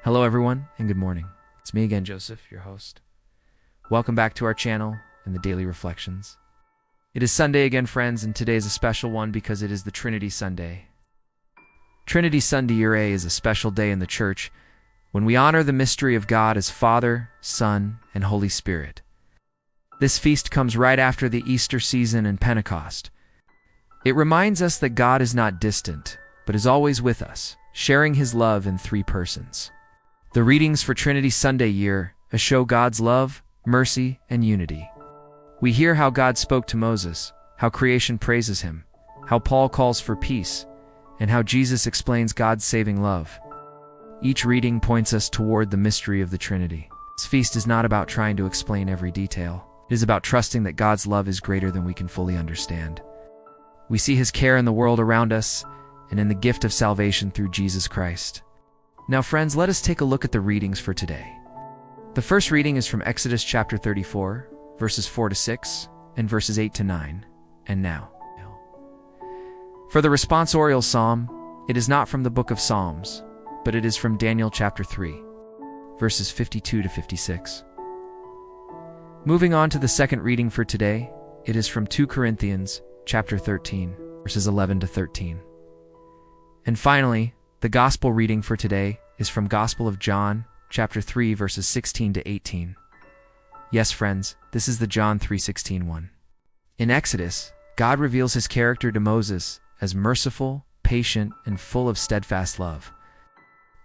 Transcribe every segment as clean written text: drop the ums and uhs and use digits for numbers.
Hello everyone, and good morning. It's me again, Joseph, your host. Welcome back to our channel and the Daily Reflections. It is Sunday again, friends, and today is a special one because it is the Trinity Sunday. Trinity Sunday Year A is a special day in the Church when we honor the mystery of God as Father, Son, and Holy Spirit. This feast comes right after the Easter season and Pentecost. It reminds us that God is not distant, but is always with us, sharing His love in three persons. The readings for Trinity Sunday Year show God's love, mercy, and unity. We hear how God spoke to Moses, how creation praises Him, how Paul calls for peace, and how Jesus explains God's saving love. Each reading points us toward the mystery of the Trinity. This feast is not about trying to explain every detail. It is about trusting that God's love is greater than we can fully understand. We see His care in the world around us and in the gift of salvation through Jesus Christ. Now, friends, let us take a look at the readings for today. The first reading is from Exodus chapter 34, verses 4-6, and verses 8-9, and now. For the responsorial psalm, it is not from the book of Psalms, but it is from Daniel chapter 3, verses 52-56. Moving on to the second reading for today, it is from 2 Corinthians chapter 13, verses 11-13. And finally, the gospel reading for today is from Gospel of John, chapter 3, verses 16-18. Yes, friends, this is the John 3:16 one. In Exodus, God reveals His character to Moses as merciful, patient, and full of steadfast love.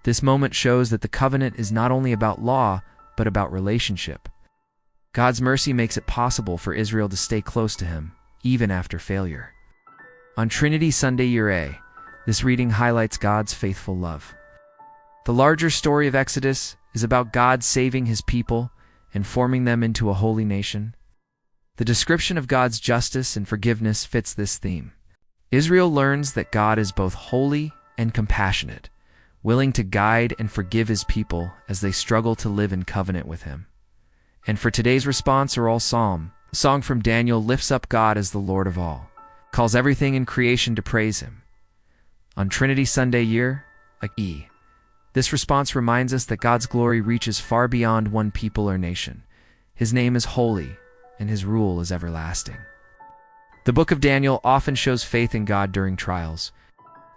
This moment shows that the covenant is not only about law, but about relationship. God's mercy makes it possible for Israel to stay close to Him, even after failure. On Trinity Sunday Year A, this reading highlights God's faithful love. The larger story of Exodus is about God saving His people and forming them into a holy nation. The description of God's justice and forgiveness fits this theme. Israel learns that God is both holy and compassionate, willing to guide and forgive His people as they struggle to live in covenant with Him. And for today's responsorial psalm, the song from Daniel lifts up God as the Lord of all, calls everything in creation to praise Him. On Trinity Sunday Year A, this response reminds us that God's glory reaches far beyond one people or nation. His name is holy, and His rule is everlasting. The book of Daniel often shows faith in God during trials.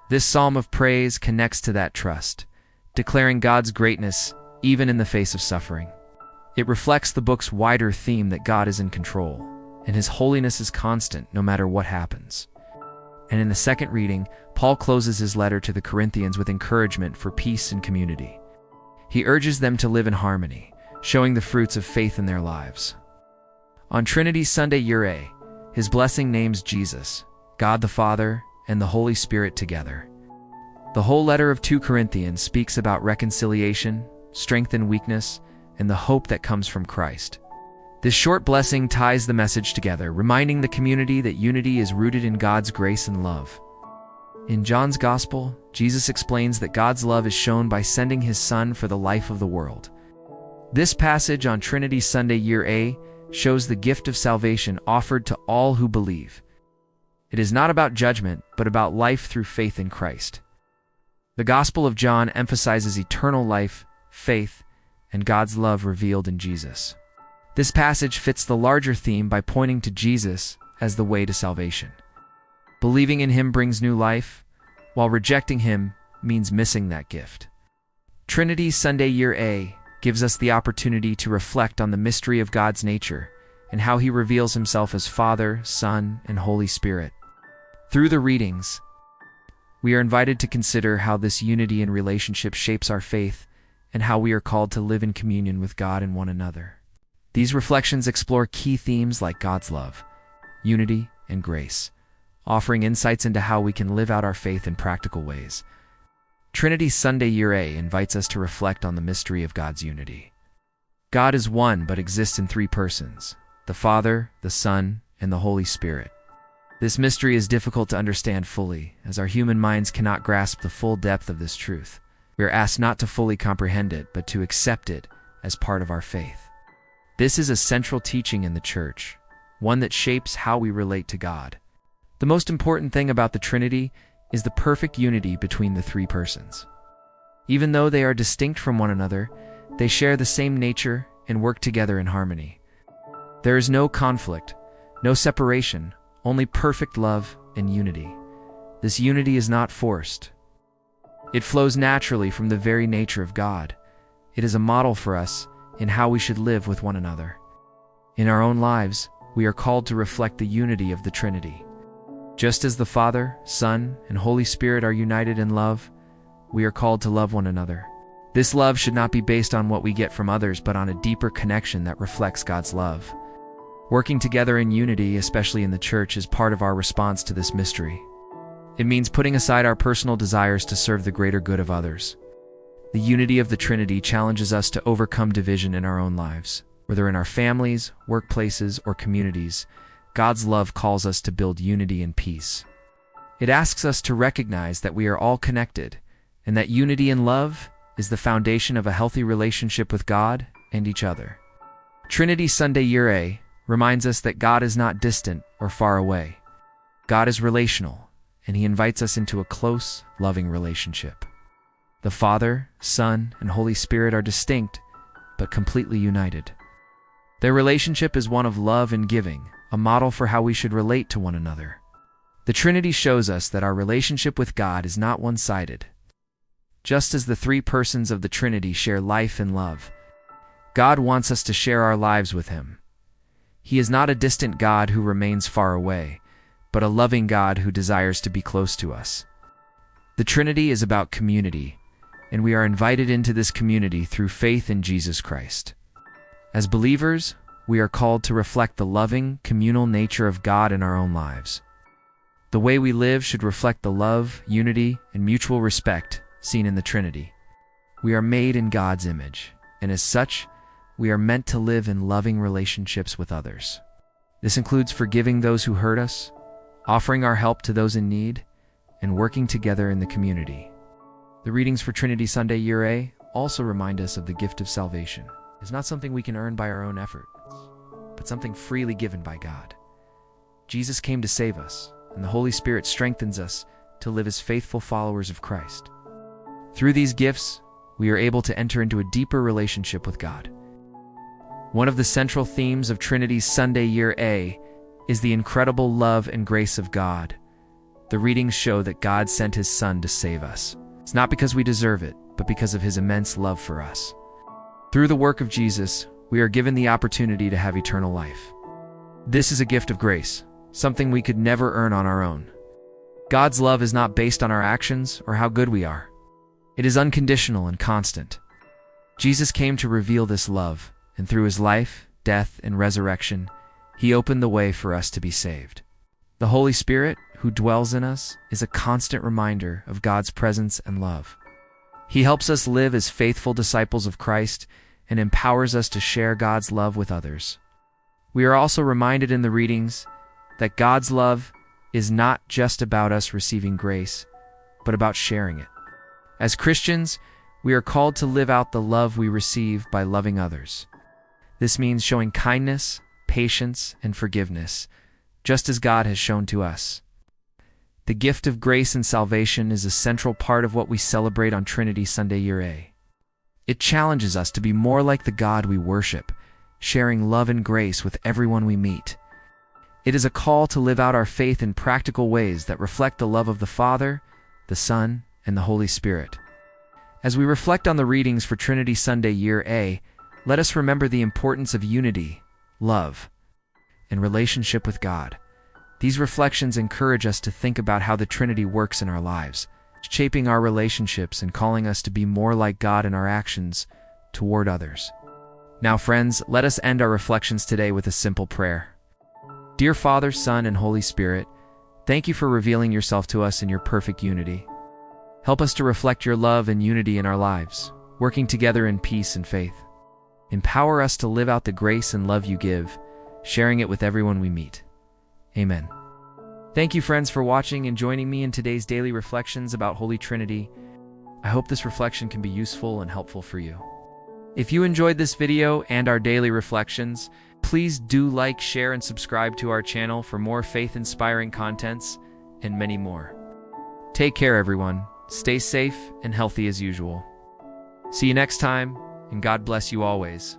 This psalm of praise connects to that trust, declaring God's greatness even in the face of suffering. It reflects the book's wider theme that God is in control, and His holiness is constant no matter what happens. And in the second reading, Paul closes his letter to the Corinthians with encouragement for peace and community. He urges them to live in harmony, showing the fruits of faith in their lives. On Trinity Sunday Year A, his blessing names Jesus, God the Father, and the Holy Spirit together. The whole letter of 2 Corinthians speaks about reconciliation, strength in weakness, and the hope that comes from Christ. This short blessing ties the message together, reminding the community that unity is rooted in God's grace and love. In John's Gospel, Jesus explains that God's love is shown by sending His Son for the life of the world. This passage on Trinity Sunday Year A shows the gift of salvation offered to all who believe. It is not about judgment, but about life through faith in Christ. The Gospel of John emphasizes eternal life, faith, and God's love revealed in Jesus. This passage fits the larger theme by pointing to Jesus as the way to salvation. Believing in Him brings new life, while rejecting Him means missing that gift. Trinity Sunday Year A gives us the opportunity to reflect on the mystery of God's nature and how He reveals Himself as Father, Son, and Holy Spirit. Through the readings, we are invited to consider how this unity and relationship shapes our faith and how we are called to live in communion with God and one another. These reflections explore key themes like God's love, unity, and grace, offering insights into how we can live out our faith in practical ways. Trinity Sunday Year A invites us to reflect on the mystery of God's unity. God is one but exists in three persons: the Father, the Son, and the Holy Spirit. This mystery is difficult to understand fully, as our human minds cannot grasp the full depth of this truth. We are asked not to fully comprehend it, but to accept it as part of our faith. This is a central teaching in the Church, one that shapes how we relate to God. The most important thing about the Trinity is the perfect unity between the three persons. Even though they are distinct from one another, they share the same nature and work together in harmony. There is no conflict, no separation, only perfect love and unity. This unity is not forced. It flows naturally from the very nature of God. It is a model for us in how we should live with one another. In our own lives, we are called to reflect the unity of the Trinity. Just as the Father, Son, and Holy Spirit are united in love, we are called to love one another. This love should not be based on what we get from others, but on a deeper connection that reflects God's love. Working together in unity, especially in the church, is part of our response to this mystery. It means putting aside our personal desires to serve the greater good of others. The unity of the Trinity challenges us to overcome division in our own lives. Whether in our families, workplaces, or communities, God's love calls us to build unity and peace. It asks us to recognize that we are all connected, and that unity and love is the foundation of a healthy relationship with God and each other. Trinity Sunday Year A reminds us that God is not distant or far away. God is relational, and He invites us into a close, loving relationship. The Father, Son, and Holy Spirit are distinct, but completely united. Their relationship is one of love and giving, a model for how we should relate to one another. The Trinity shows us that our relationship with God is not one-sided. Just as the three persons of the Trinity share life and love, God wants us to share our lives with Him. He is not a distant God who remains far away, but a loving God who desires to be close to us. The Trinity is about community, and we are invited into this community through faith in Jesus Christ. As believers, we are called to reflect the loving, communal nature of God in our own lives. The way we live should reflect the love, unity, and mutual respect seen in the Trinity. We are made in God's image, and as such, we are meant to live in loving relationships with others. This includes forgiving those who hurt us, offering our help to those in need, and working together in the community. The readings for Trinity Sunday Year A also remind us of the gift of salvation. It's not something we can earn by our own effort, but something freely given by God. Jesus came to save us, and the Holy Spirit strengthens us to live as faithful followers of Christ. Through these gifts, we are able to enter into a deeper relationship with God. One of the central themes of Trinity's Sunday Year A is the incredible love and grace of God. The readings show that God sent His Son to save us. It's not because we deserve it, but because of His immense love for us. Through the work of Jesus, we are given the opportunity to have eternal life. This is a gift of grace, something we could never earn on our own. God's love is not based on our actions or how good we are. It is unconditional and constant. Jesus came to reveal this love, and through His life, death, and resurrection, He opened the way for us to be saved. The Holy Spirit, who dwells in us, is a constant reminder of God's presence and love. He helps us live as faithful disciples of Christ and empowers us to share God's love with others. We are also reminded in the readings that God's love is not just about us receiving grace, but about sharing it. As Christians, we are called to live out the love we receive by loving others. This means showing kindness, patience, and forgiveness, just as God has shown to us. The gift of grace and salvation is a central part of what we celebrate on Trinity Sunday Year A. It challenges us to be more like the God we worship, sharing love and grace with everyone we meet. It is a call to live out our faith in practical ways that reflect the love of the Father, the Son, and the Holy Spirit. As we reflect on the readings for Trinity Sunday Year A, let us remember the importance of unity, love, and relationship with God. These reflections encourage us to think about how the Trinity works in our lives, shaping our relationships and calling us to be more like God in our actions toward others. Now, friends, let us end our reflections today with a simple prayer. Dear Father, Son, and Holy Spirit, thank you for revealing yourself to us in your perfect unity. Help us to reflect your love and unity in our lives, working together in peace and faith. Empower us to live out the grace and love you give, sharing it with everyone we meet. Amen. Thank you, friends, for watching and joining me in today's daily reflections about Holy Trinity. I hope this reflection can be useful and helpful for you. If you enjoyed this video and our daily reflections, please do like, share, and subscribe to our channel for more faith-inspiring contents and many more. Take care, everyone. Stay safe and healthy as usual. See you next time, and God bless you always.